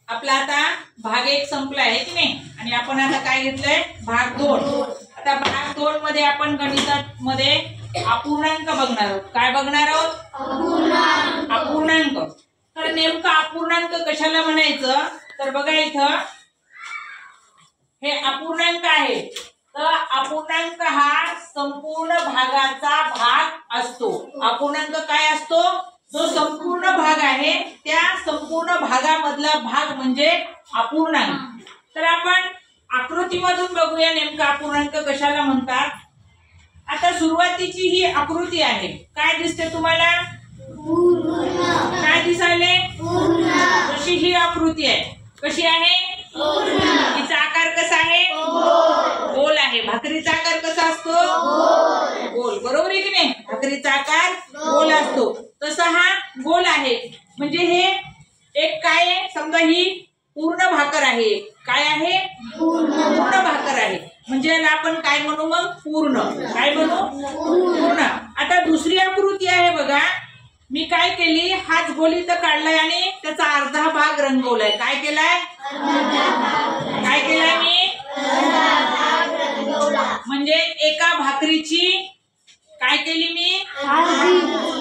आपला आता भाग 1 संपला आहे की नाही, आणि आपण आता काय घेतलंय भाग 2. आता भाग 2 मध्ये आपण गणितामध्ये अपूर्णांक बघणार आहोत. काय बघणार आहोत? अपूर्णांक. तर नेमका अपूर्णांक कशाला म्हणायचं, तर बघा इथं हे अपूर्णांक आहे. तर अपूर्णांक हा संपूर्ण भागाचा भाग असतो. अपूर्णांक काय असतो? जो संपूर्ण भाग आहे त्या संपूर्ण भागामधला भाग म्हणजे अपूर्णांक. तर आपण आकृतीमधून बघूया नेमका अपूर्णांक कशाला म्हणतात. आता सुरुवातीची ही आकृती आहे. काय दिसते तुम्हाला? काय दिसायले? कशी ही आकृती आहे? कशी आहे? तिचा आकार कसा आहे? गोल आहे. भाकरीचा आकार कसा असतो? गोल. बरोबर आहे की नाही? भाकरीचा आकार गोल असतो. तसा हा गोल आहे. म्हणजे हे एक काय आहे, समजा ही पूर्ण भाकर आहे. काय आहे? पूर्ण भाकर आहे. म्हणजे याला आपण काय म्हणू मग? पूर्ण. काय म्हणू? पूर्ण. आता दुसरी आकृती आहे बघा. मी काय केली, हाच गोल इथं काढलाय आणि त्याचा अर्धा भाग रंगवलाय. काय केलाय? काय केलाय मी? म्हणजे एका भाकरीची काय केली मी?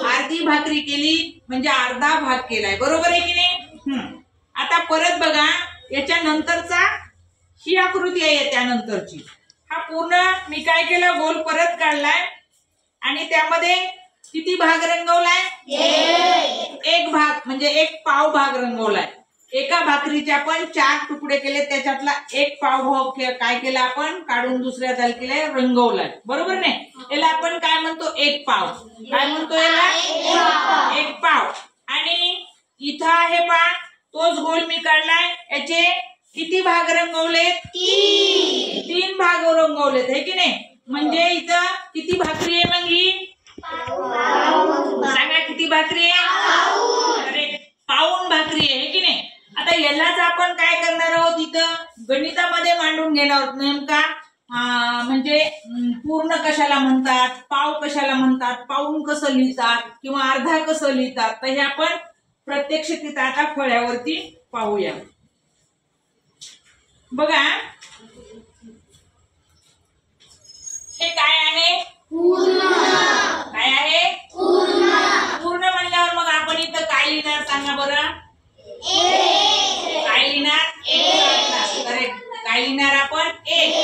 अर्धी भाकरी केली, म्हणजे अर्धा भाग केलाय. बरोबर आहे की नाही? आता परत बघा, याच्या नंतरचा ही आकृती आहे. त्यानंतरची हा पूर्ण मी काय केलं, गोल परत काढलाय आणि त्यामध्ये किती भाग रंगवलाय? एक भाग, म्हणजे एक पाव भाग रंगवलाय. एका भाकरीचे आपण 4 तुकडे केले, त्याच्यातला एक पाव भाग काय केला आपण? काढून दुसऱ्या तालुक्याला रंगवलाय. बरोबर नाही? याला आपण काय म्हणतो? एक पाव. काय म्हणतो याला? एक पाव. आणि इथं आहे पा, तोच गोल मी काढलाय. याचे किती भाग रंगवले? 3 भाग रंगवलेत. है की नाही? म्हणजे इथं किती भाकरी आहे मग ही? सांगा किती भाकरी आहे? अरे पाऊण भाकरी आहे. की नाही? आता यालाच आपण काय करणार आहोत, इथं गणितामध्ये मांडून घेणार आहोत. नेमका म्हणजे पूर्ण कशाला म्हणतात, पाव कशाला म्हणतात, पाऊण कसं लिहितात किंवा अर्धा कसं लिहितात, तर हे आपण प्रत्यक्ष तिथं आता फळ्यावरती पाहूया. बघा हे काय आहे? पूर्ण. काय आहे? पूर्ण. पूर्ण म्हणल्यावर मग आपण इथं काय लिहिणार सांगा बरं? काय लिहिणार? करेक्ट. काय लिहिणार आपण? एक.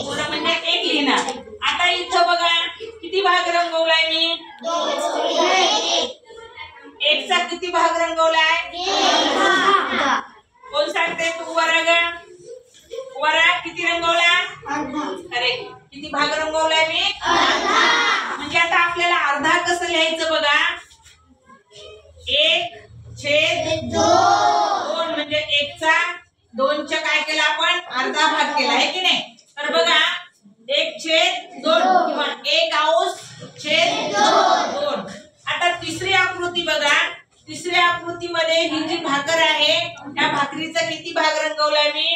पूर्ण म्हणजे एक लिहिणार. आता इथं बघा किती भाग रंगवलाय मी? एकचा किती भाग रंगवलाय? कोण सांगते? तू वरा ग. वरा किती रंगवला? करेक्ट. किती भाग रंगवलाय मी? म्हणजे आता आपल्याला अर्धा कसं लिहायचं बघा. 1/2 म्हणजे 1चा 2च्या काय केला आपण? अर्धा भाग केला. आहे की नाही? तर बघा 1/2 किंवा 1/2. आता तिसरी आकृती बघा. तिसऱ्या आकृतीमध्ये ही जी भाकर आहे, त्या भाकरीचा किती भाग रंगवलाय मी?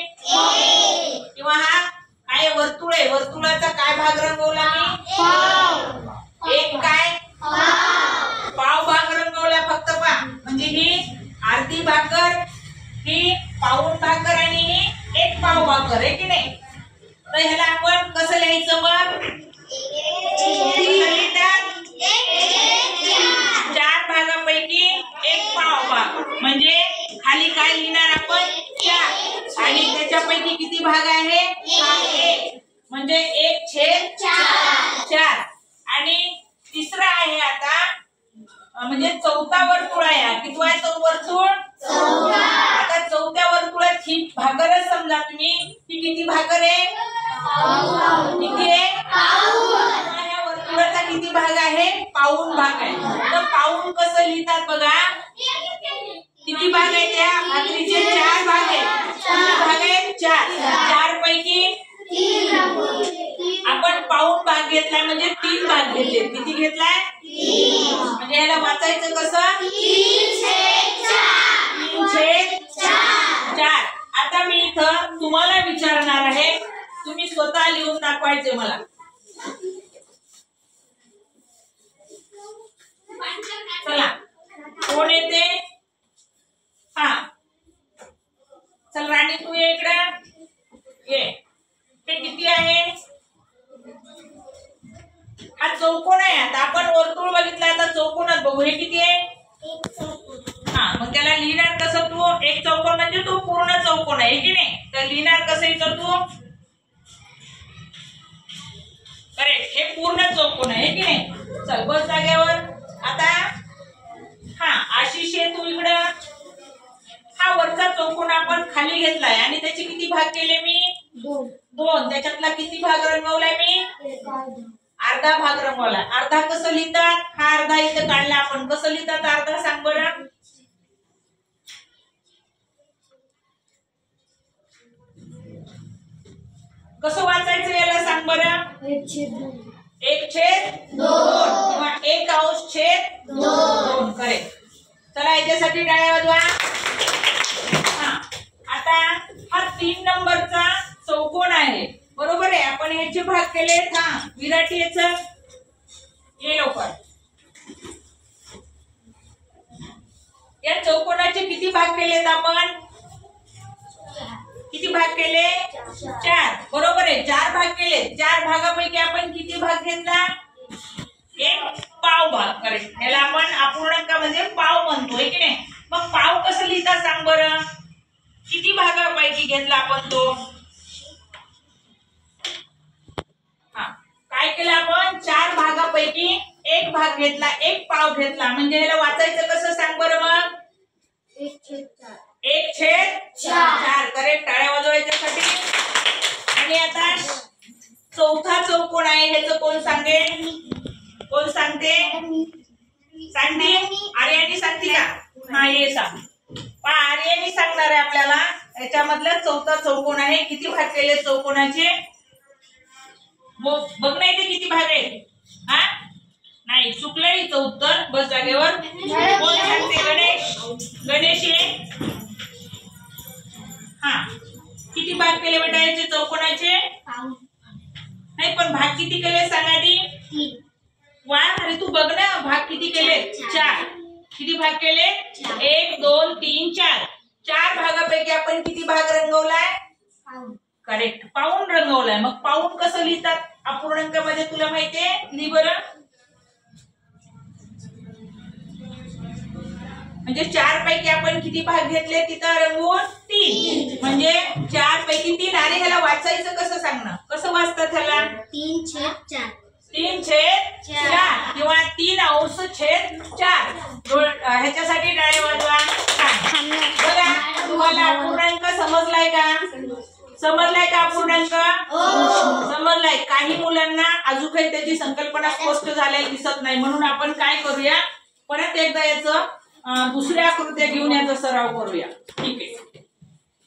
किंवा हा काय वर्तुळ आहे, वर्तुळाचा काय भाग रंगवला मी? एक काय? पाव भाग रंगवला फक्त पा. म्हणजे ही अर्धी भाकर, ही पाऊण भाकर आणि ही एक पाव भाकर. आहे की नाही? तर ह्याला आपण कसं लिहायचं मग? 4 भागापैकी एक पाव भाग. म्हणजे खाली काय लिहिणार आपण? 4. आणि त्याच्यापैकी किती भाग आहे? 1. म्हणजे 1/4. आणि तिसरा आहे आता, म्हणजे चौथा वर्तुळ आहे. किती आहे तो वर्तुळ? आता चौथ्या वर्तुळात ही भागरच समजा तुम्ही, ही किती भागर आहे? किती आहे? ह्या वर्तुळाचा किती भाग आहे? पाऊण भाग आहे. तर पाऊण कसं लिहितात बघा. किती भाग आहे त्या भाकरीचे? 4 भाग आहे. किती भाग आहे? 4. 4 पैकी आपण पाऊण भाग घेतलाय, म्हणजे 3 भाग घेतले. किती घेतलाय? 3. म्हणजे याला वाचायचं कसं? 3/4. आता मी इथं तुम्हाला विचारणार आहे, तुम्ही स्वतः लिहून दाखवायचे मला. चला कोण येते? हा चल राणी तू ये इकडं ये. हे किती आहे? हा चौकोन आहे. आता आपण वर्तुळ बघितलं, आता चौकोनात बघू. हे किती आहे? हा, मग त्याला लिहिणार कसं तू? एक चौकोन म्हणजे तो पूर्ण चौकोन आहे की नाही? तर लिहिणार कसं इथं तू? करेक्ट, हे पूर्ण चौकोन आहे की नाही? चल बस जागेवर. आता हा आशिष आहे तू इकडं. हा वरचा चौकोन आपण खाली घेतलाय आणि त्याचे किती भाग केले मी? 2. त्याच्यातला किती भाग रंगवलाय मी? अर्धा भाग रंगवला. अर्धा कसं लिहितात? हा अर्धा इथे काढला आपण. कसं लिहितात अर्धा सांग बरं? कसं वाचायचं याला सांग बरं? 1/2 किंवा 1/2 करेक्ट. चला याच्यासाठी टाळ्या वाजवा. हा, आता हा 3 नंबरचा चौकोन आहे बरोबर आहे. आपण याचे भाग केले. हा विराटी याचं ये लवकर. या चौकोनाचे किती भाग केलेत आपण? किती भाग केले? 4 बरोबर आहे. 4 भाग केले. 4 भागापैकी आपण किती भाग घेतला? 1 पाव भाग. करेक्ट. याला आपण अपूर्णांकामध्ये पाव म्हणतोय की नाही? मग पाव कसं लिहिता सांग बरं? किती भागापैकी घेतला आपण तो? हा, काय केलं आपण? 4 भागापैकी 1 भाग घेतला, 1 पाव घेतला. म्हणजे याला वाचायचं कसं सांग बरं मग? 1/4. करेक्ट. टाळ्या वाजवायच्यासाठी. आणि आता चौथा चौकोन आहे. ह्याचं कोण सांगेल? कोण सांगते? सांगते आर्यानी सांगते का? हा ये सांग. आर्यानी सांगणार आहे आपल्याला. याच्यामधला चौथा चौकोन आहे. किती भाग केले चौकोनाचे? बघ नाही ते किती भाग आहेत. हा नाही चुकलं हिचं उत्तर. बस जागेवर. कोण सांगते? गणेश ये. हा किती भाग केले बेटा याचे चौकोनाचे? नाही पण भाग किती केले सांग आधी? 3. वा अरे तू बघ ना भाग किती केले? 4. किती भाग केले? 1 2 3 4. 4 भागापैकी आपण किती भाग रंगवलाय? करेक्ट, पाऊण रंगवलाय. मग पाऊण कसं लिहितात अपूर्णांकामध्ये तुला माहितीये? लिहि बरं. म्हणजे 4 पैकी आपण किती भाग घेतले तिथं रंगवून? 3. म्हणजे 4 पैकी 3. अरे ह्याला वाचायचं कसं सांग ना? कसं वाचतात ह्याला? 3/4. 3/4 किंवा 3/4. ह्याच्यासाठी टाळे वाजवा. बघा तुम्हाला अपूर्णांक समजलाय का? समजलाय का अपूर्णांक? समजलाय. काही मुलांना अजून काही त्याची संकल्पना स्पष्ट झालेली दिसत नाही. म्हणून आपण काय करूया? परत एकदा याचं दुसऱ्या आकृत्या घेऊन याचा सराव करूया. ठीक आहे.